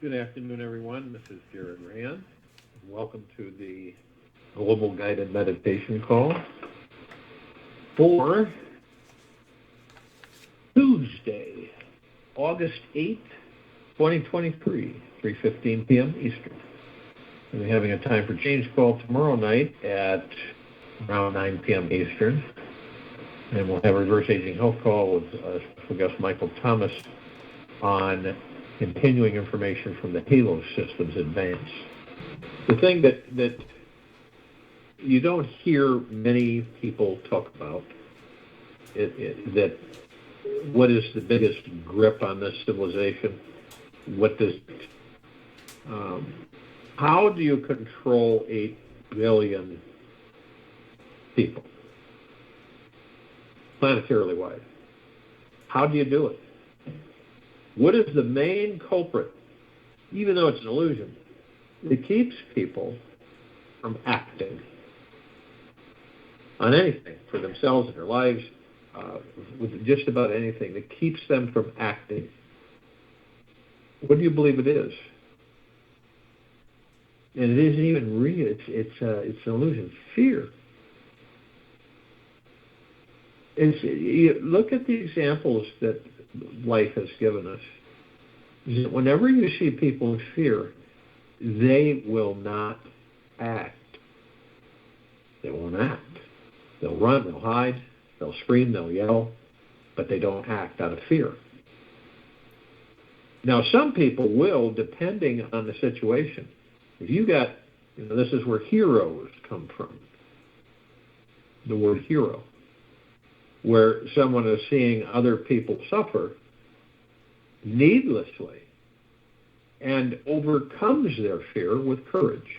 Good afternoon, everyone. This is Jared Rand. Welcome to the Global Guided Meditation Call for Tuesday, August 8th, 2023, 3:15 p.m. Eastern. We'll be having a time for change call tomorrow night at around 9 p.m. Eastern. And we'll have a reverse aging health call with special guest Michael Thomas on continuing information from the Halo Systems Advance. The thing that you don't hear many people talk about, that what is the biggest grip on this civilization? How do you control 8 billion people, planetarily wide? How do you do it? What is the main culprit, even though it's an illusion, that keeps people from acting on anything for themselves and their lives, with just about anything that keeps them from acting? What do you believe it is? And it isn't even real. It's an illusion. Fear. Look at the examples that life has given us. Whenever you see people in fear, they will not act. They won't act. They'll run, they'll hide, they'll scream, they'll yell, but they don't act out of fear. Now, some people will, depending on the situation. If you got, this is where heroes come from, the word hero, where someone is seeing other people suffer needlessly and overcomes their fear with courage.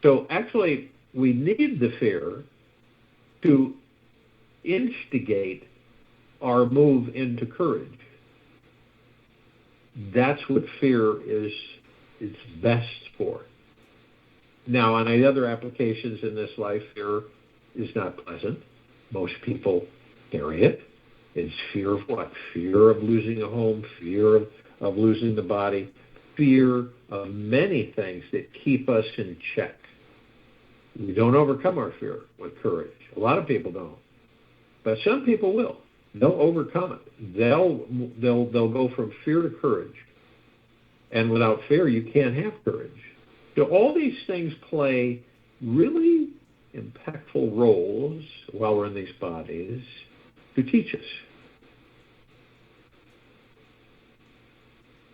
So actually, we need the fear to instigate our move into courage. That's what fear is best for. Now, on the other applications in this life, fear is not pleasant. Most people carry it. It's fear of what? Fear of losing a home, fear of losing the body, fear of many things that keep us in check. We don't overcome our fear with courage. A lot of people don't. But some people will. They'll overcome it. They'll go from fear to courage. And without fear, you can't have courage. So all these things play really impactful roles while we're in these bodies to teach us.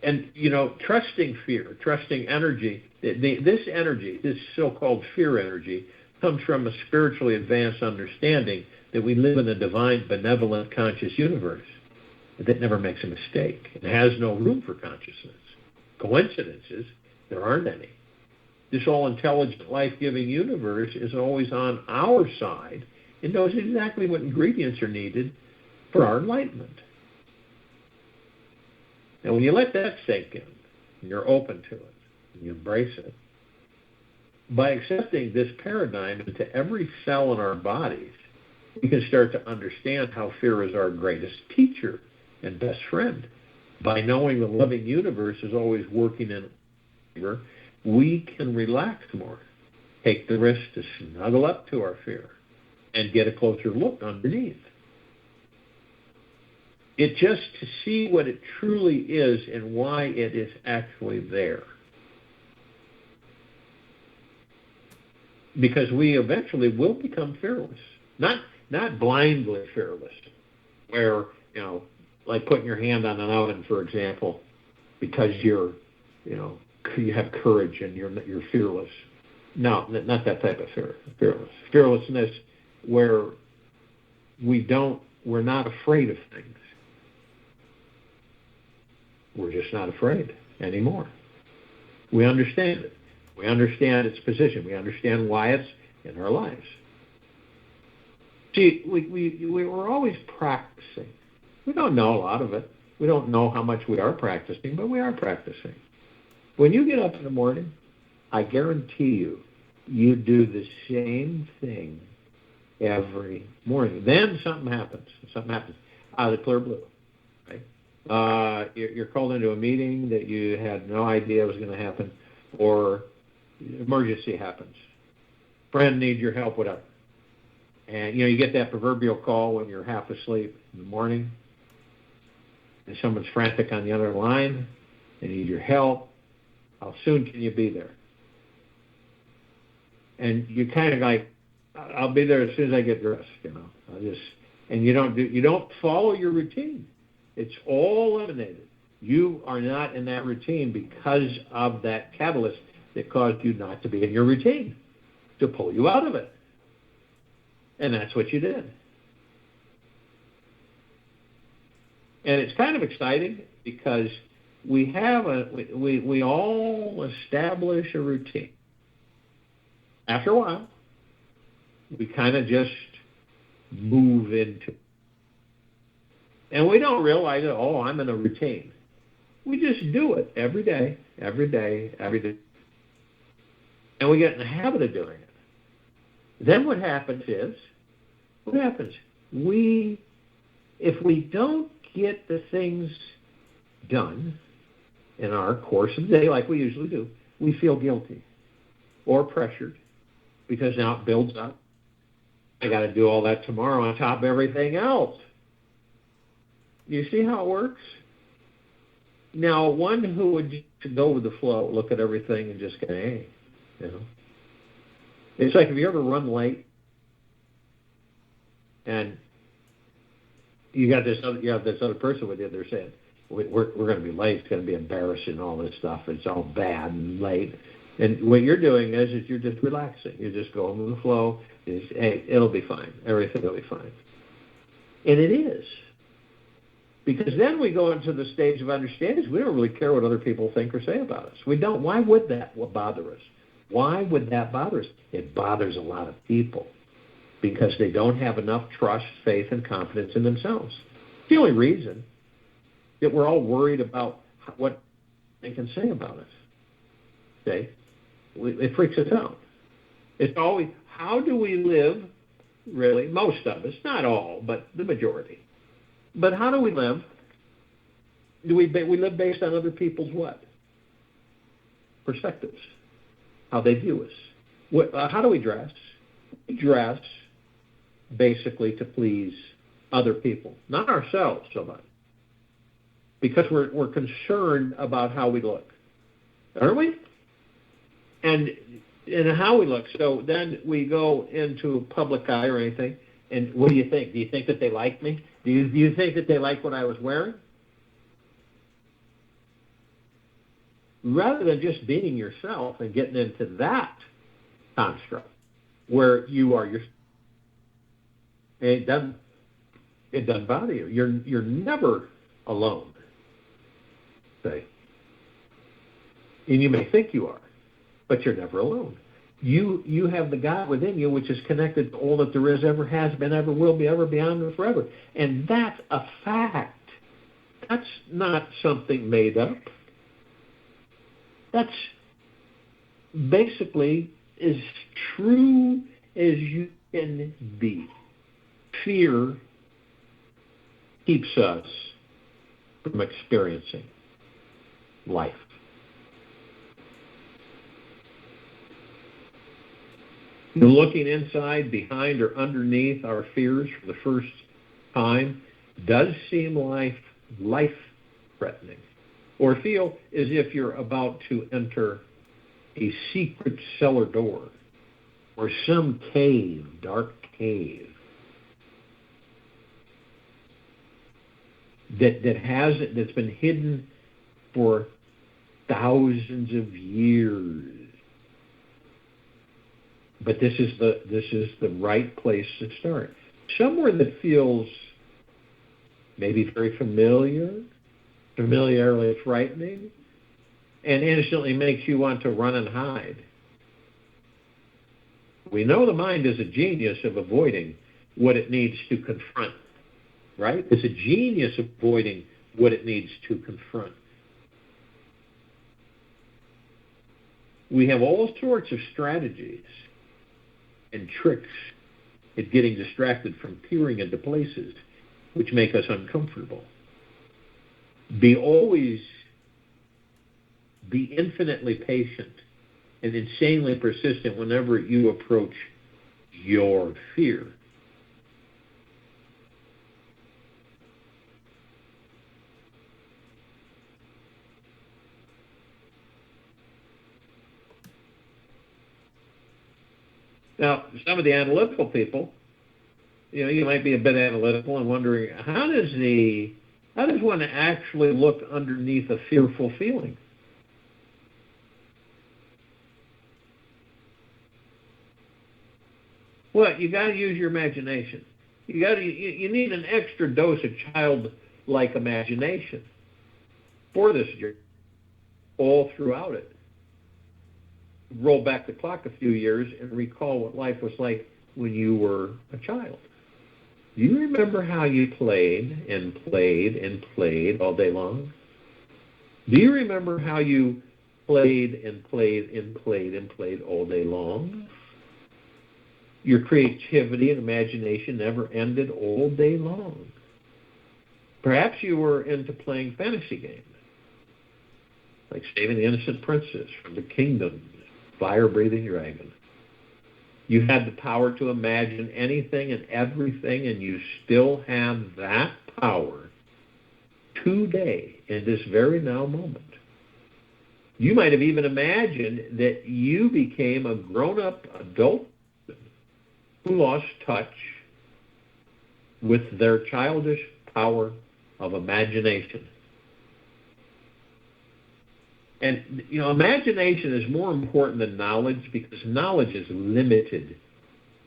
And, trusting fear, trusting energy, this energy, this so-called fear energy, comes from a spiritually advanced understanding that we live in a divine, benevolent, conscious universe that never makes a mistake. It has no room for consciousness. Coincidences, there aren't any. This all-intelligent, life-giving universe is always on our side and knows exactly what ingredients are needed for our enlightenment. And when you let that sink in, and you're open to it, and you embrace it, by accepting this paradigm into every cell in our bodies, we can start to understand how fear is our greatest teacher and best friend. By knowing the loving universe is always working in favor, we can relax more, take the risk to snuggle up to our fear, and get a closer look underneath. It just to see what it truly is and why it is actually there. Because we eventually will become fearless. Not blindly fearless, where, like putting your hand on an oven, for example, because you have courage and you're fearless. No, not that type of fearless. Fearlessness where we're not afraid of things. We're just not afraid anymore. We understand it. We understand its position. We understand why it's in our lives. See, we're always practicing. We don't know a lot of it. We don't know how much we are practicing, but we are practicing. When you get up in the morning, I guarantee you do the same thing every morning. Then something happens. Something happens out of the clear blue, right? You're called into a meeting that you had no idea was going to happen, or emergency happens. Friend needs your help, whatever. And, you get that proverbial call when you're half asleep in the morning, and someone's frantic on the other line. They need your help. How soon can you be there? And you kind of like, I'll be there as soon as I get dressed, and you don't follow your routine. It's all eliminated. You are not in that routine because of that catalyst that caused you not to be in your routine, to pull you out of it. And that's what you did. And it's kind of exciting because we all establish a routine. After a while, we kind of just move into it. And we don't realize that, I'm in a routine. We just do it every day. And we get in the habit of doing it. Then what happens is, if we don't get the things done in our course of the day like we usually do, we feel guilty or pressured because now it builds up. I got to do all that tomorrow on top of everything else. You see how it works? Now, one who would go with the flow, look at everything and just go, hey, It's like, have you ever run late and you have this other person with you, they're saying, we're going to be late, it's going to be embarrassing, all this stuff, it's all bad and late. And what you're doing is you're just relaxing. You're just going with the flow. Hey, it'll be fine. Everything will be fine. And it is. Because then we go into the stage of understanding. We don't really care what other people think or say about us. We don't. Why would that bother us? Why would that bother us? It bothers a lot of people because they don't have enough trust, faith, and confidence in themselves. It's the only reason that we're all worried about what they can say about us. Okay? It freaks us out. It's always, how do we live, really, most of us, not all, but the majority. But how do we live? We live based on other people's what? Perspectives. How they view us. How do we dress? We dress basically to please other people, not ourselves so much. Because we're concerned about how we look. Aren't we? And how we look. So then we go into a public eye or anything, and what do you think? Do you think that they like me? Do you think that they like what I was wearing? Rather than just being yourself and getting into that construct where you are yourself, it doesn't bother you. You're never alone. Say. And you may think you are, but you're never alone. You have the God within you, which is connected to all that there is, ever has been, ever will be, ever beyond, and forever. And that's a fact. That's not something made up. That's basically as true as you can be. Fear keeps us from experiencing life. Looking inside, behind, or underneath our fears for the first time does seem life-threatening, or feel as if you're about to enter a secret cellar door or some cave, dark cave, that's been hidden for thousands of years. But this is the right place to start. Somewhere that feels maybe very familiarly frightening, and instantly makes you want to run and hide. We know the mind is a genius of avoiding what it needs to confront, right? It's a genius of avoiding what it needs to confront. We have all sorts of strategies and tricks at getting distracted from peering into places which make us uncomfortable. Be infinitely patient and insanely persistent whenever you approach your fear. Now, some of the analytical people, you might be a bit analytical and wondering, how does one actually look underneath a fearful feeling? Well, you got to use your imagination. You need an extra dose of childlike imagination for this journey, all throughout it. Roll back the clock a few years and recall what life was like when you were a child. Do you remember how you played and played and played all day long? Do you remember how you played and played and played and played all day long? Your creativity and imagination never ended all day long. Perhaps you were into playing fantasy games, like saving the innocent princess from the kingdom, fire-breathing dragon. You had the power to imagine anything and everything, and you still have that power today, in this very now moment. You might have even imagined that you became a grown-up adult who lost touch with their childish power of imagination. And, imagination is more important than knowledge because knowledge is limited.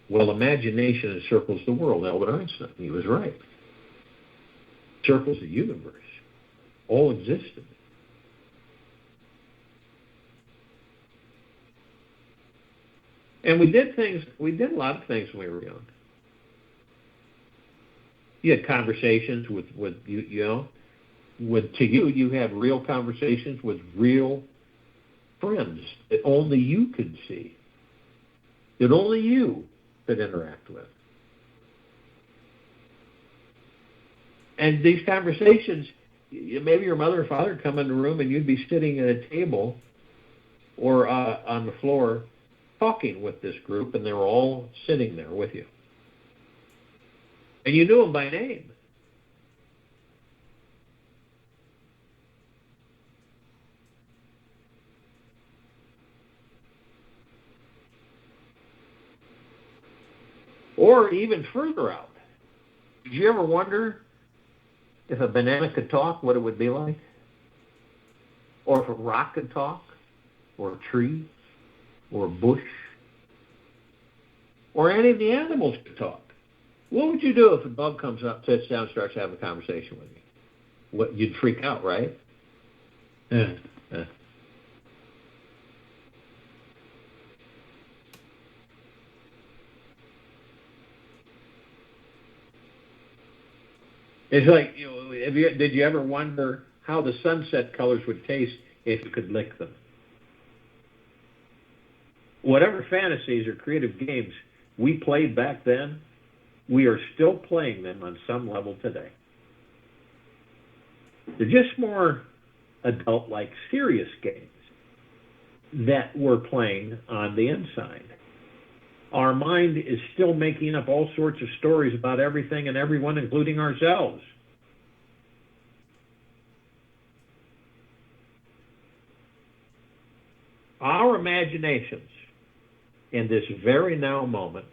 Well, imagination encircles the world. Albert Einstein, he was right. Circles the universe, all existence. And we did a lot of things when we were young. You had conversations with you had real conversations with real friends that only you could see, that only you could interact with. And these conversations, maybe your mother or father would come in the room and you'd be sitting at a table or on the floor talking with this group, and they were all sitting there with you. And you knew them by name. Or even further out. Did you ever wonder if a banana could talk, what it would be like? Or if a rock could talk? Or a tree? Or a bush? Or any of the animals could talk? What would you do if a dog comes up, sits down, starts having a conversation with you? You'd freak out, right? It's like, did you ever wonder how the sunset colors would taste if you could lick them? Whatever fantasies or creative games we played back then, we are still playing them on some level today. They're just more adult-like, serious games that we're playing on the inside. Our mind is still making up all sorts of stories about everything and everyone, including ourselves. Our imaginations in this very now moment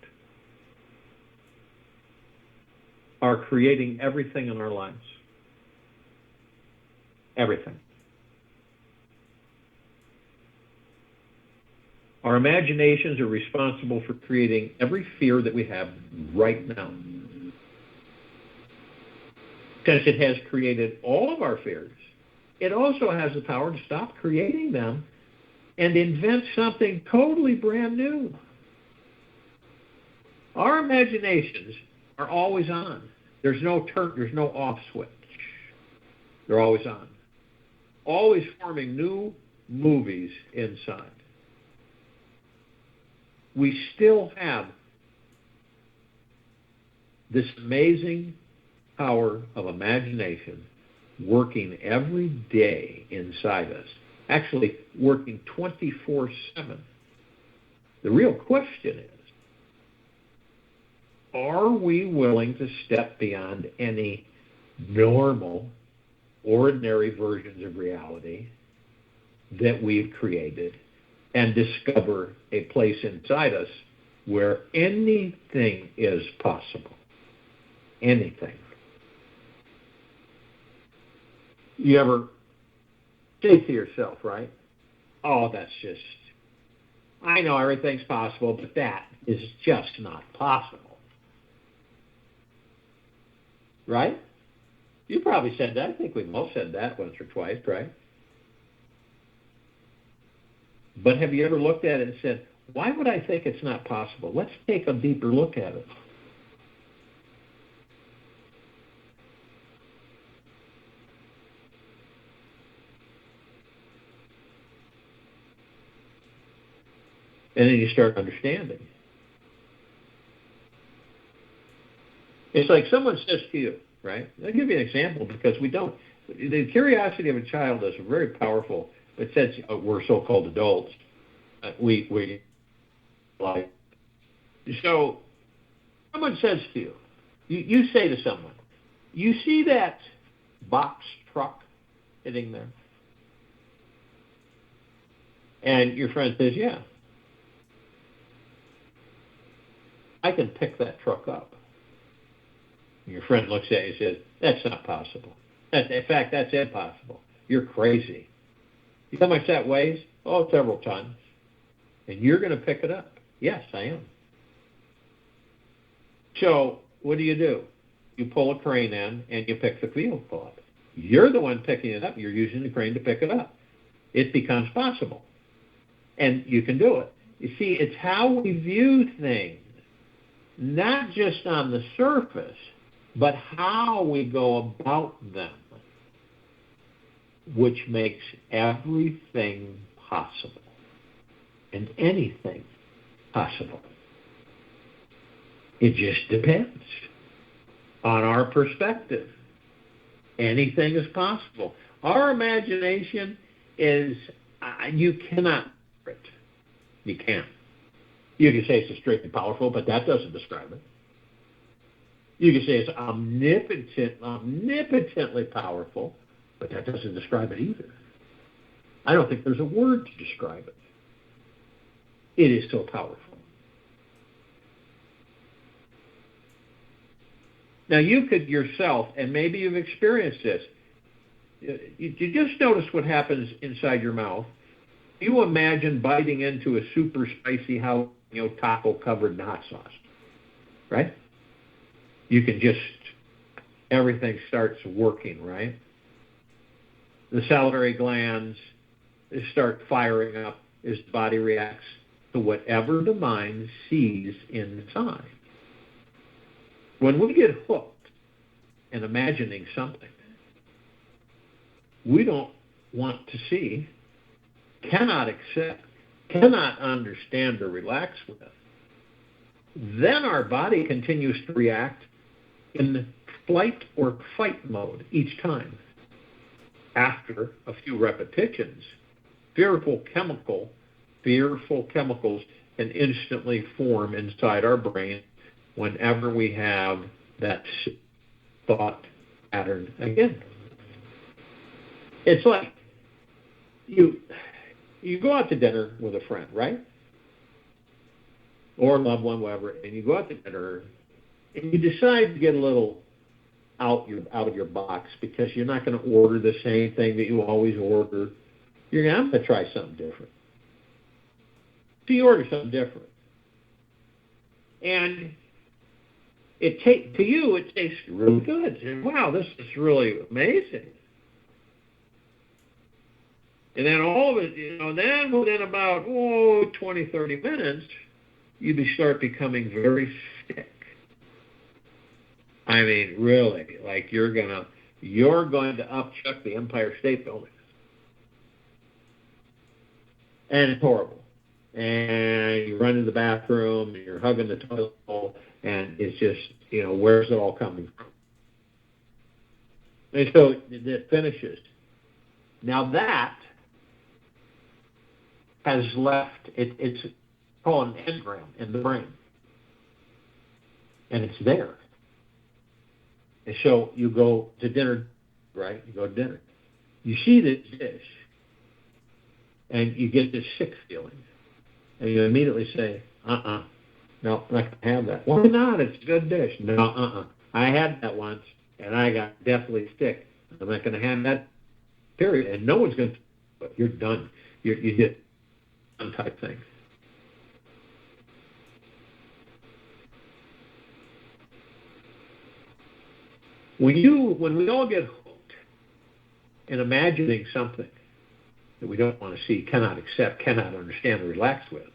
are creating everything in our lives. Everything. Our imaginations are responsible for creating every fear that we have right now. Since it has created all of our fears, it also has the power to stop creating them and invent something totally brand new. Our imaginations are always on. There's no off switch. They're always on. Always forming new movies inside. We still have this amazing power of imagination working every day inside us, actually working 24/7. The real question is, are we willing to step beyond any normal, ordinary versions of reality that we've created and discover a place inside us where anything is possible? Anything. You ever say to yourself, right? Oh, that's just, I know everything's possible, but that is just not possible. Right? You probably said that. I think we've all said that once or twice, right? But have you ever looked at it and said, why would I think it's not possible? Let's take a deeper look at it. And then you start understanding. It's like someone says to you, right? I'll give you an example because we don't. The curiosity of a child is very powerful, but since we're so-called adults, we like. So someone says to you, you say to someone, you see that box truck sitting there? And your friend says, yeah. I can pick that truck up. And your friend looks at you and says, that's not possible. In fact, that's impossible. You're crazy. You know how much that weighs? Oh, several tons. And you're going to pick it up? Yes, I am. So what do? You pull a crane in and you pick the vehicle up. You're the one picking it up. You're using the crane to pick it up. It becomes possible. And you can do it. You see, it's how we view things. Not just on the surface, but how we go about them, which makes everything possible and anything possible. It just depends on our perspective. Anything is possible. Our imagination is, you cannot, you can't. You can say it's extremely powerful, but that doesn't describe it. You can say it's omnipotently powerful, but that doesn't describe it either. I don't think there's a word to describe it. It is so powerful. Now, you could yourself, and maybe you've experienced this, you just notice what happens inside your mouth. You imagine biting into a super spicy taco covered in hot sauce, right? You can just, everything starts working, right? The salivary glands start firing up as the body reacts to whatever the mind sees inside. When we get hooked in imagining something we don't want to see, cannot accept, cannot understand or relax with, then our body continues to react in flight or fight mode each time. After a few repetitions, fearful chemicals can instantly form inside our brain whenever we have that thought pattern again. It's like you go out to dinner with a friend, right? Or a loved one, whatever, and you go out to dinner and you decide to get a little out of your box because you're not going to order the same thing that you always order. I'm going to try something different. So you order something different. And to you, it tastes really good. And wow, this is really amazing. And then all of it, then within about 20, 30 minutes, you start becoming very sick. I mean, really, like you're going to upchuck the Empire State Building. And it's horrible. And you run to the bathroom, and you're hugging the toilet bowl, and it's just, where's it all coming from? And so it finishes. Now that has left, it's called an engram in the brain. And it's there. And so you go to dinner, right? You go to dinner. You see this dish, and you get this sick feeling. And you immediately say, no, I'm not going to have that. Why not? It's a good dish. No, I had that once, and I got deathly sick. I'm not going to have that, period. And no one's going to, but you're done. You did one type thing. When we all get hooked in imagining something that we don't want to see, cannot accept, cannot understand, or relax with,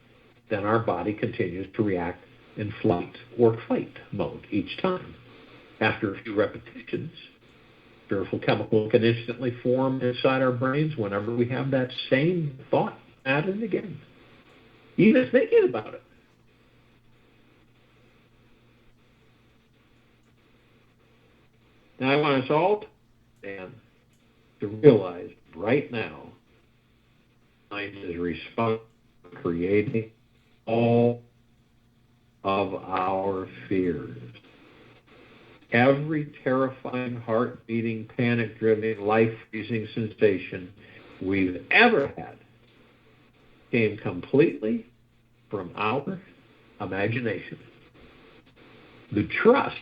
then our body continues to react in flight or fight mode each time. After a few repetitions, fearful chemical can instantly form inside our brains whenever we have that same thought pattern again, even thinking about it. Now I want us all to realize right now, mind is responsible for creating all of our fears. Every terrifying, heart-beating, panic-driven, life-freezing sensation we've ever had came completely from our imagination. The trust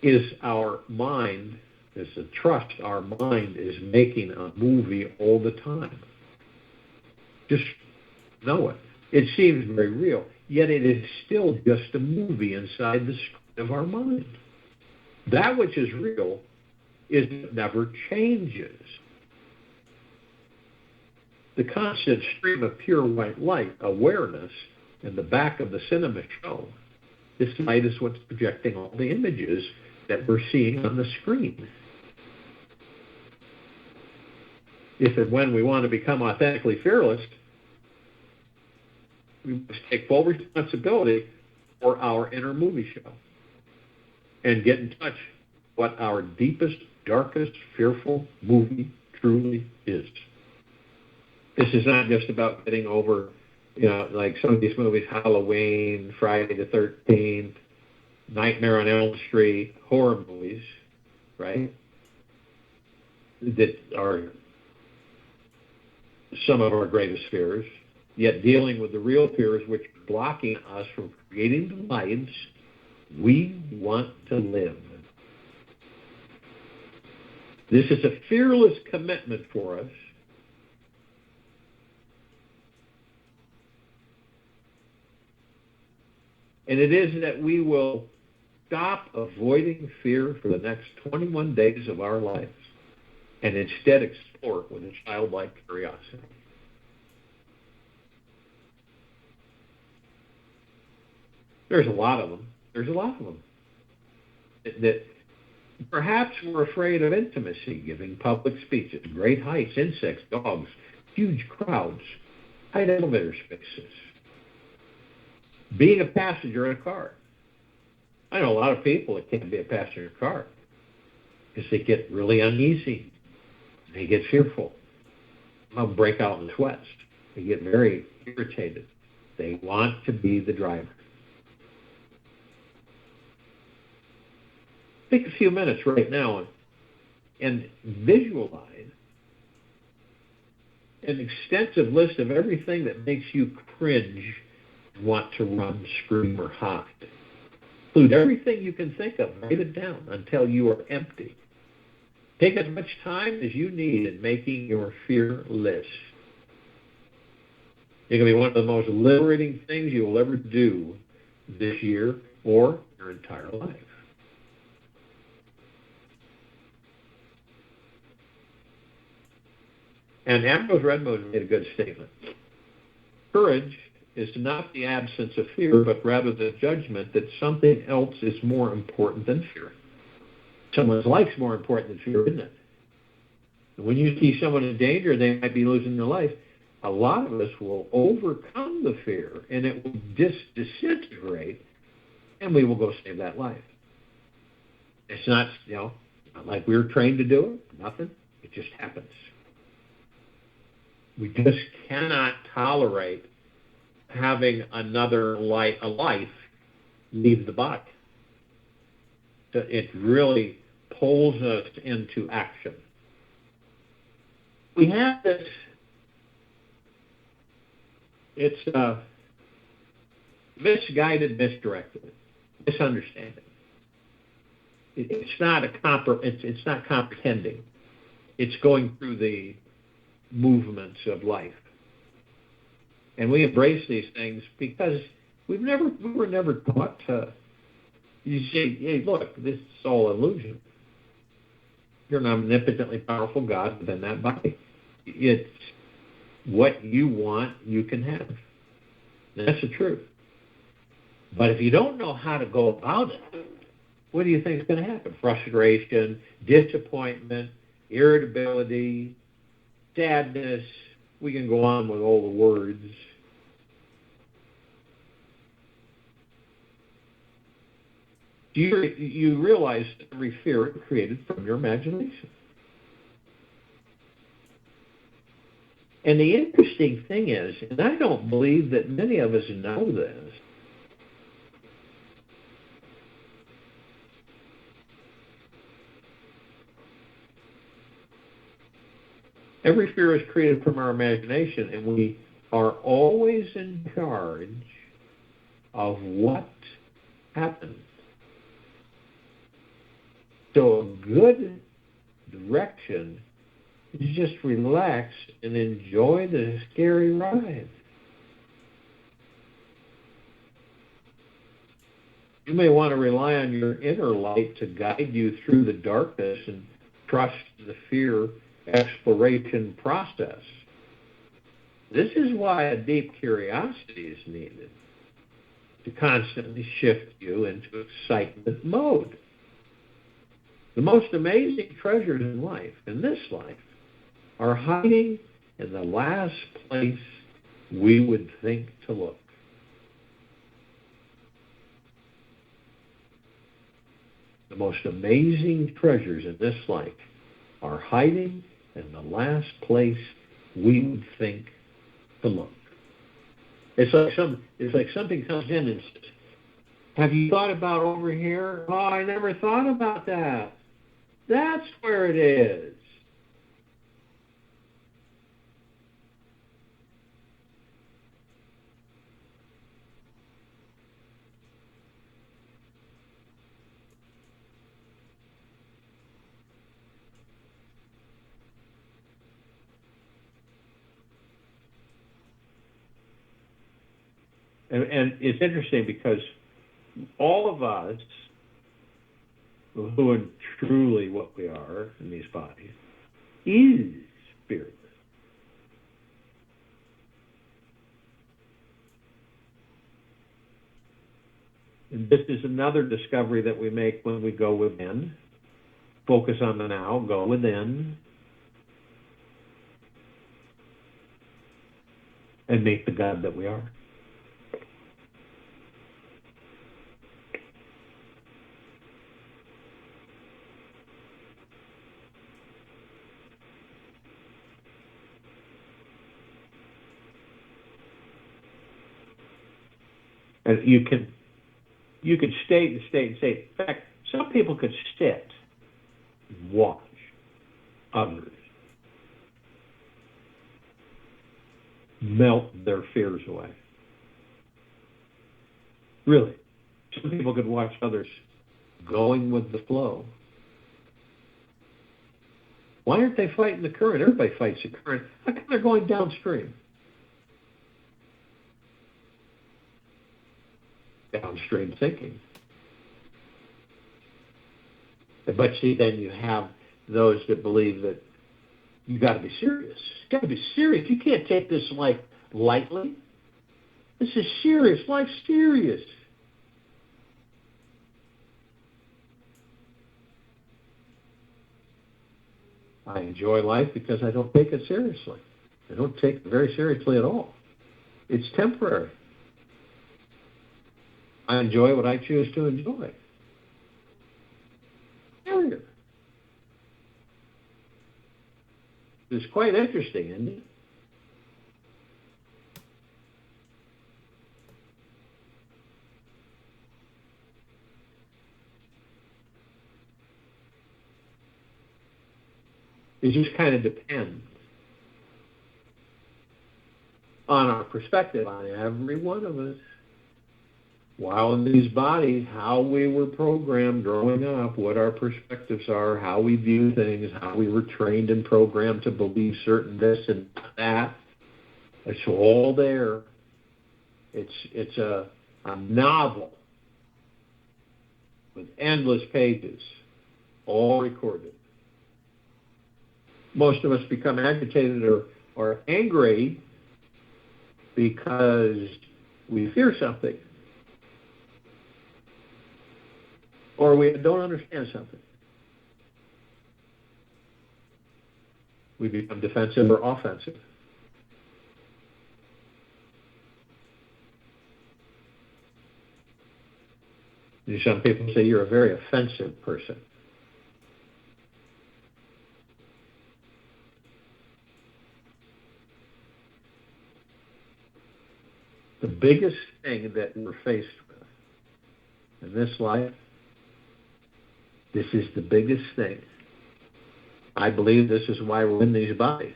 is our mind, is the trust our mind is making a movie all the time. Just know it. It seems very real, yet it is still just a movie inside the screen of our mind. That which is real never changes. The constant stream of pure white light, awareness, in the back of the cinema show, this light is what's projecting all the images that we're seeing on the screen. If and when we want to become authentically fearless, we must take full responsibility for our inner movie show and get in touch with what our deepest, darkest, fearful movie truly is. This is not just about getting over, like some of these movies, Halloween, Friday the 13th, Nightmare on Elm Street, horror movies, right? That are some of our greatest fears, yet dealing with the real fears which are blocking us from creating the lives we want to live. This is a fearless commitment for us. And it is that we will stop avoiding fear for the next 21 days of our lives and instead explore it with a childlike curiosity. There's a lot of them. That perhaps we're afraid of intimacy, giving public speeches, great heights, insects, dogs, huge crowds, tight elevator spaces, being a passenger in a car. I know a lot of people that can't be a passenger in a car because they get really uneasy. They get fearful. They'll break out in sweats. They get very irritated. They want to be the driver. Take a few minutes right now and visualize an extensive list of everything that makes you cringe, want to run, scream, or hide. Include everything you can think of. Write it down until you are empty. Take as much time as you need in making your fear list. It can be one of the most liberating things you will ever do this year or your entire life. And Ambrose Redmond made a good statement. Courage is not the absence of fear, but rather the judgment that something else is more important than fear. Someone's life's more important than fear, isn't it? When you see someone in danger, they might be losing their life. A lot of us will overcome the fear, and it will disintegrate, and we will go save that life. It's not, not like we were trained to do it. Nothing. It just happens. We just cannot tolerate having a life leave the body. So it really pulls us into action. We have this, it's misguided, misdirected, misunderstanding. It's not comprehending. It's going through the movements of life. And we embrace these things because we were never taught to. You say, hey, look, this is all illusion. You're an omnipotently powerful God within that body. It's what you want, you can have. That's the truth. But if you don't know how to go about it, what do you think is going to happen? Frustration, disappointment, irritability, sadness. We can go on with all the words. You realize that every fear is created from your imagination. And the interesting thing is, and I don't believe that many of us know this, every fear is created from our imagination, and we are always in charge of what happens. So a good direction is just relax and enjoy the scary ride. You may want to rely on your inner light to guide you through the darkness and trust the fear exploration process. This is why a deep curiosity is needed, to constantly shift you into excitement mode. The most amazing treasures in this life, are hiding in the last place we would think to look. The most amazing treasures in this life are hiding in the last place we would think to look. It's like something comes in and says, have you thought about over here? Oh, I never thought about that. That's where it is. And it's interesting because all of us who are truly what we are in these bodies is spirit. And this is another discovery that we make when we go within. Focus on the now, go within, and meet the God that we are. And you could state and state and state. In fact, some people could sit and watch others melt their fears away. Really. Some people could watch others going with the flow. Why aren't they fighting the current? Everybody fights the current. How come they're going downstream? Downstream thinking. But see, then you have those that believe that you got to be serious. You got to be serious. You can't take this life lightly. This is serious. Life's serious. I enjoy life because I don't take it seriously. I don't take it very seriously at all. It's temporary. I enjoy what I choose to enjoy. It's quite interesting, isn't it? It just kind of depends on our perspective on every one of us. While in these bodies, how we were programmed growing up, what our perspectives are, how we view things, how we were trained and programmed to believe certain this and that. It's all there. It's a novel with endless pages, all recorded. Most of us become agitated or angry because we fear something, or we don't understand something. We become defensive or offensive. Some people say you're a very offensive person. The biggest thing that we're faced with in this life, this is the biggest thing. I believe this is why we're in these bodies,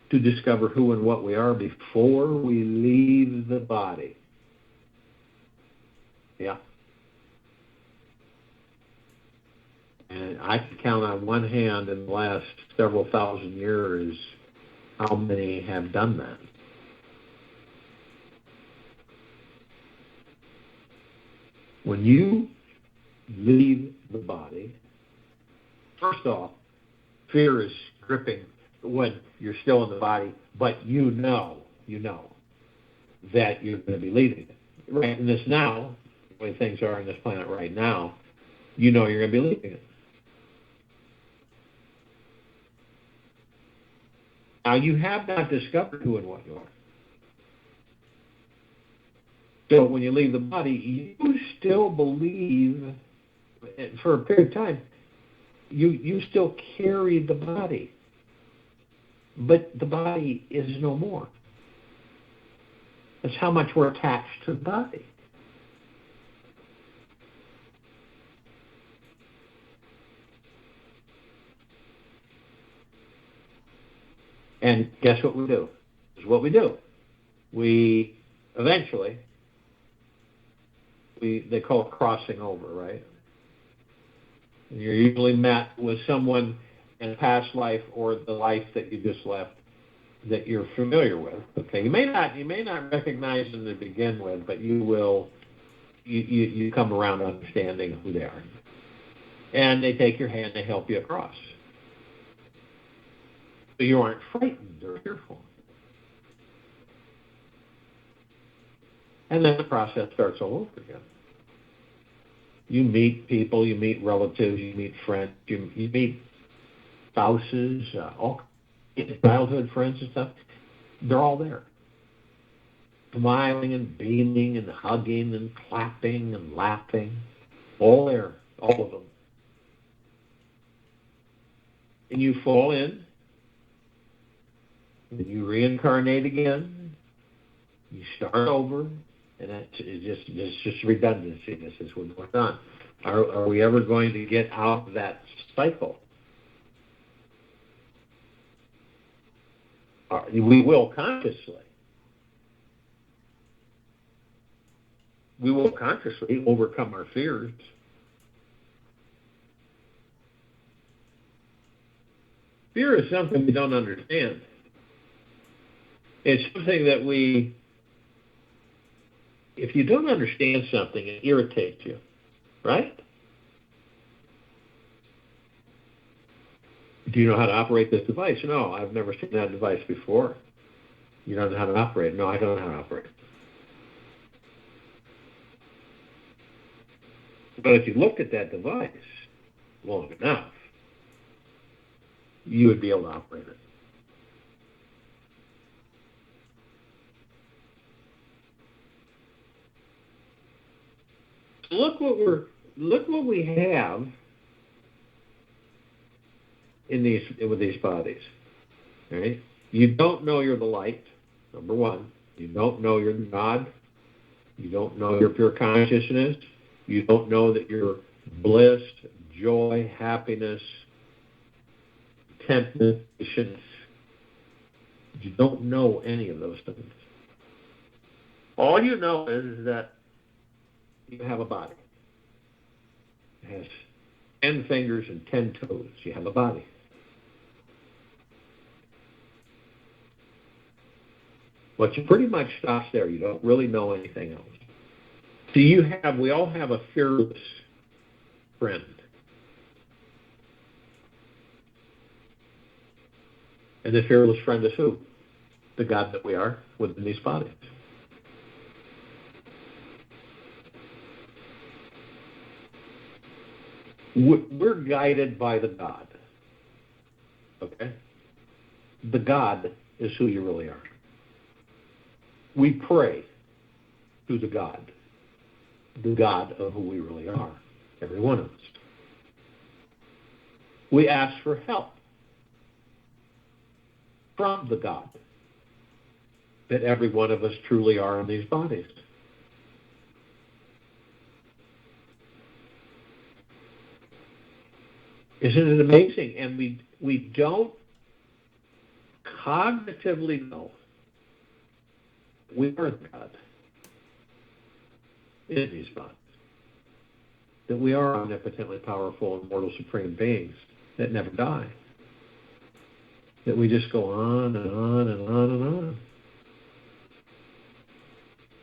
to discover who and what we are before we leave the body. Yeah. And I can count on one hand in the last several thousand years how many have done that. When you leave the body, first off, fear is gripping when you're still in the body, but you know that you're going to be leaving it. Right in this now, the way things are on this planet right now, you know you're going to be leaving it. Now, you have not discovered who and what you are. So when you leave the body, you still believe, for a period of time, you still carry the body. But the body is no more. That's how much we're attached to the body. And guess what we do? This is what we do. We eventually, they call it crossing over, right? And you're usually met with someone in a past life or the life that you just left that you're familiar with. Okay, you may not recognize them to begin with, but you will. You come around understanding who they are, and they take your hand, they help you across. So you aren't frightened or fearful. And then the process starts all over again. You meet people, you meet relatives, you meet friends, you meet spouses, all childhood friends and stuff. They're all there. Smiling and beaming and hugging and clapping and laughing. All there, all of them. And you fall in, and you reincarnate again, you start over, and it's just redundancy. This is what's going on. Are we ever going to get out of that cycle? We will consciously. We will consciously overcome our fears. Fear is something we don't understand. It's something that if you don't understand something, it irritates you, right? Do you know how to operate this device? No, I've never seen that device before. You don't know how to operate? No, I don't know how to operate. But if you looked at that device long enough, you would be able to operate it. Look what we have with these bodies. Right? You don't know you're the light, number one. You don't know you're God. You don't know your pure consciousness. You don't know that you're bliss, joy, happiness, contentment, patience. You don't know any of those things. All you know is that you have a body. It has 10 fingers and 10 toes. You have a body. But you pretty much stops there. You don't really know anything else. So we all have a fearless friend. And the fearless friend is who? The God that we are within these bodies. We're guided by the God. Okay? The God is who you really are. We pray to the God of who we really are, every one of us. We ask for help from the God that every one of us truly are in these bodies. Isn't it amazing? And we don't cognitively know we are the God in these bodies. That we are omnipotently powerful, immortal, supreme beings that never die. That we just go on and on and on and on.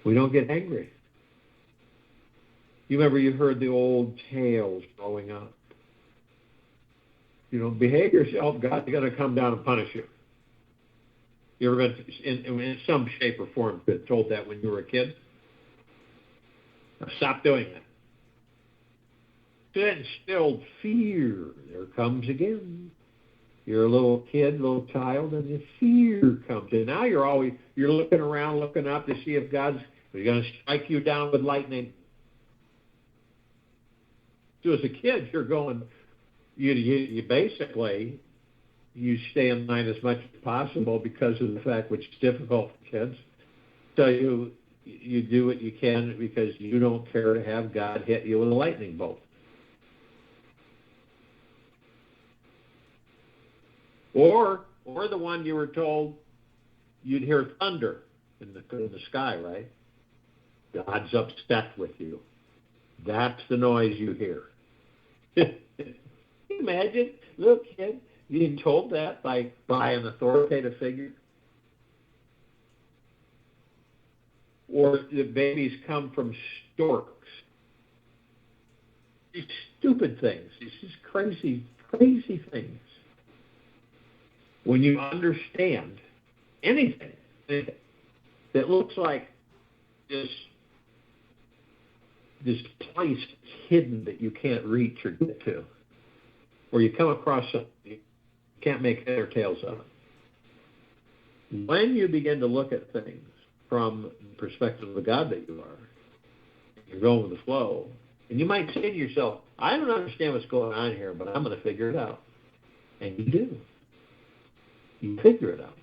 We don't get angry. You remember you heard the old tales growing up. Behave yourself, God's going to come down and punish you. You ever been, in some shape or form, been told that when you were a kid? Now stop doing that. It instilled fear. There comes again. You're a little kid, little child, and the fear comes in. Now you're looking around, looking up to see if God's going to strike you down with lightning. So as a kid, you're going, you basically, you stay in line as much as possible because of the fact, which is difficult for kids. So you do what you can because you don't care to have God hit you with a lightning bolt. Or the one you were told you'd hear thunder in the sky, right? God's upset with you. That's the noise you hear. Can you imagine, little kid, being told that by an authoritative figure? Or the babies come from storks. These stupid things, these crazy, crazy things. When you understand anything that looks like this place hidden that you can't reach or get to, or you come across something you can't make head or tails of it. When you begin to look at things from the perspective of the God that you are, you're going with the flow, and you might say to yourself, I don't understand what's going on here, but I'm going to figure it out. And you do. You figure it out.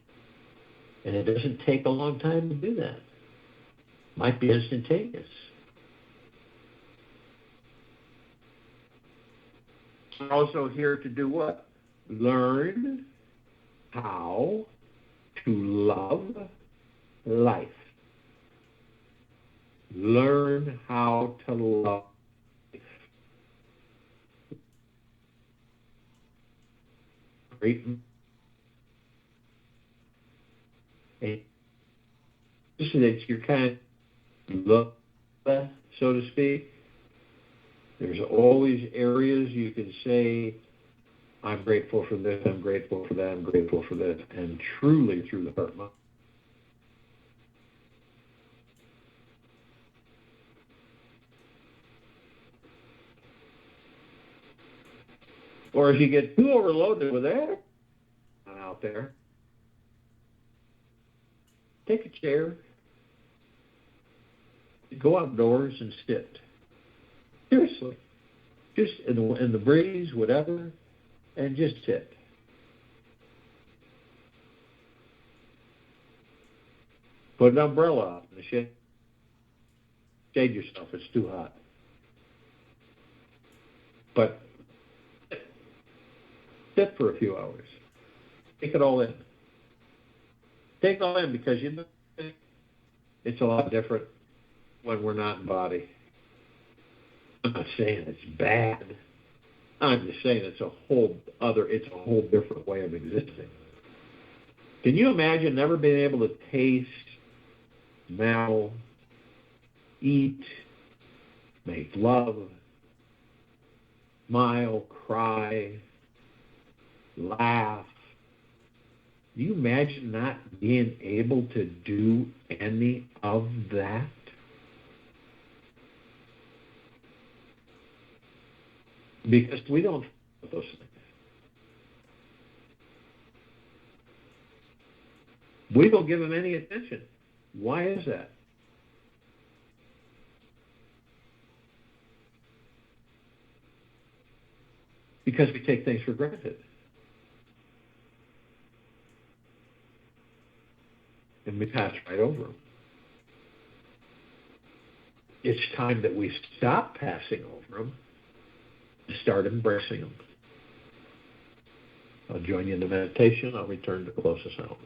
And it doesn't take a long time to do that. It might be instantaneous. We're also here to do what? Learn how to love life. Learn how to love life. Great. And so that you're kind of love, so to speak. There's always areas you can say, I'm grateful for this, I'm grateful for that, I'm grateful for this, and truly through the heart mind. Or if you get too overloaded with that out there, take a chair, go outdoors and sit. Seriously. Just in the breeze, whatever, and just sit. Put an umbrella up in the shade. Shade yourself. It's too hot. But sit for a few hours. Take it all in. Take it all in, because you know it's a lot different when we're not in body. I'm not saying it's bad. I'm just saying it's a whole different way of existing. Can you imagine never being able to taste, smell, eat, make love, smile, cry, laugh? Do you imagine not being able to do any of that? Because we don't do those things. We don't give them any attention. Why is that? Because we take things for granted. And we pass right over them. It's time that we stop passing over them and start embracing them. I'll join you in the meditation. I'll return to close us out.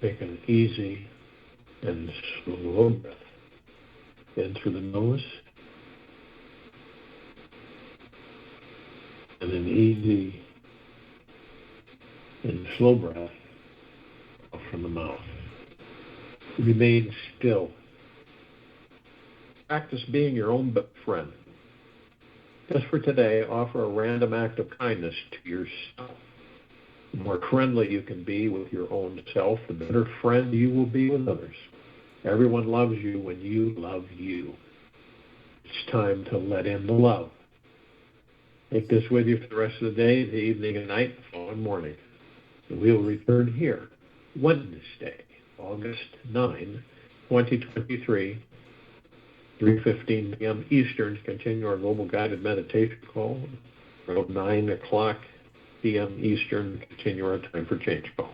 Take an easy and slow breath in through the nose, and an easy and slow breath out from the mouth. Remain still. Practice being your own best friend. Just for today, offer a random act of kindness to yourself. The more friendly you can be with your own self, the better friend you will be with others. Everyone loves you when you love you. It's time to let in the love. Take this with you for the rest of the day, the evening and night, the following morning. And we will return here Wednesday, August 9, 2023, 3:15 p.m. Eastern, to continue our global guided meditation call. Around 9 o'clock p.m. Eastern, continue our time for change call.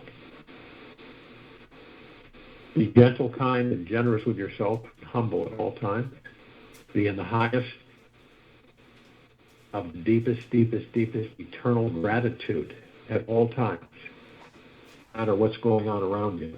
Be gentle, kind, and generous with yourself, and humble at all times. Be in the highest of the deepest eternal gratitude at all times, no matter what's going on around you.